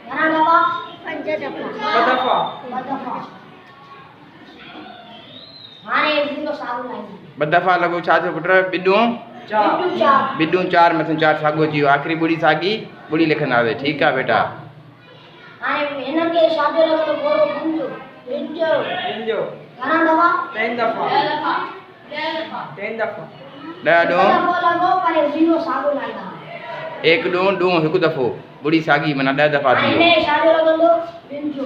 घणा दफ़ा? 5 दफ़ा। हाणे बिल्लो साॻियो लाइजो। 2 दफ़ा लॻो छा थियो पुट? बिॾूं 4 मथां 4 साॻियो थी वियो। आख़िरी ॿुड़ी साॻी ॿुड़ी लिखंदासीं। ठीकु आहे बेटा। हाणे हिनखे साॻियो लॻंदो पूरो बिंजो घणा दफ़ा? 3 दफ़ा। 10 ॾों लॻो पर बिल्लो साॻियो लाइजो। 1 ॾों हिकु दफ़ो ॿुड़ी साॻी माना 10 दफ़ा थी वियो। हिनखे साॻियो लॻंदो बिंजो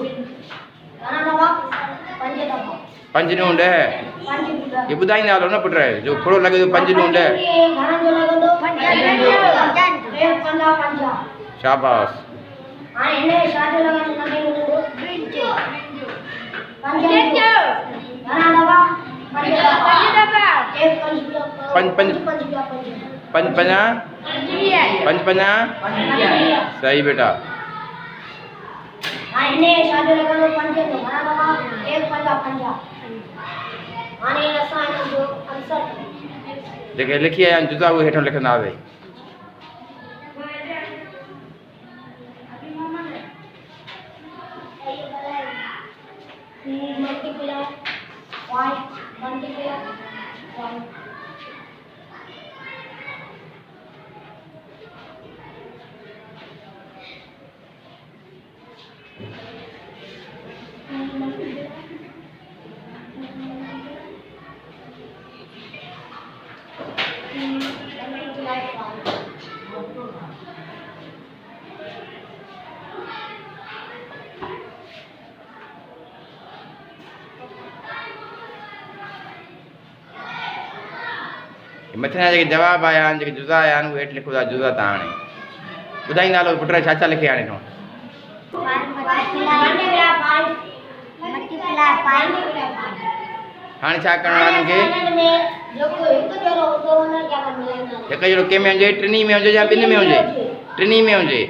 घणा दफ़ा? 5 दफ़ा। 5 ॾों 10 ये ॿुधाईंदा हलो न पुट जो थोरो लॻे थो 5 ॾों 10 घणा जो लॻंदो? 50। शाबाश। हाणे हिनखे साॻियो लॻंदो नंढे लॻंदो बिंजो 5 घणा दफ़ा? 5 दफ़ा। 1 5 5 सही बेटा। हाणे हिनखे साॻियो लॻंदो 5 जो घणा दफ़ा? 1 5। हाणे असां हिन जो आंसर जेके लिखी आया आहिनि जुज़ा उहे हेठां लिखंदासीं। multiply y multiply y मथां जेके जवाब आया आहिनि जेके जुज़ा आया आहिनि उहे हेठि लिखो था जुज़ा तव्हां हाणे ॿुधाईंदा हलो पुट छा लिखे हाणे खां हाणे छा करणो आहे हिनखे हिकु जहिड़ो कंहिं में हुजे टिनी में हुजे या ॿिनि में हुजे टिनी में हुजे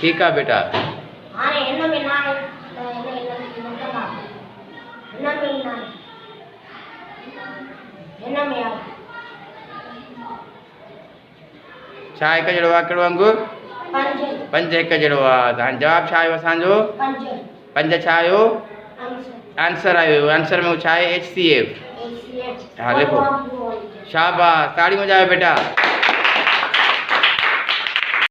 ठीकु आहे बेटा हाणे हिन में ना आहे हिन में आहे छा हिकु जहिड़ो आहे कहिड़ो अंगु 5 हिकु जहिड़ो आहे त हाणे जवाबु छा आयो असांजो 5 छा आयो आंसर आयो आंसर में छा आहे HCF हा लिखो शाबाश ताड़ी वॼायो बेटा।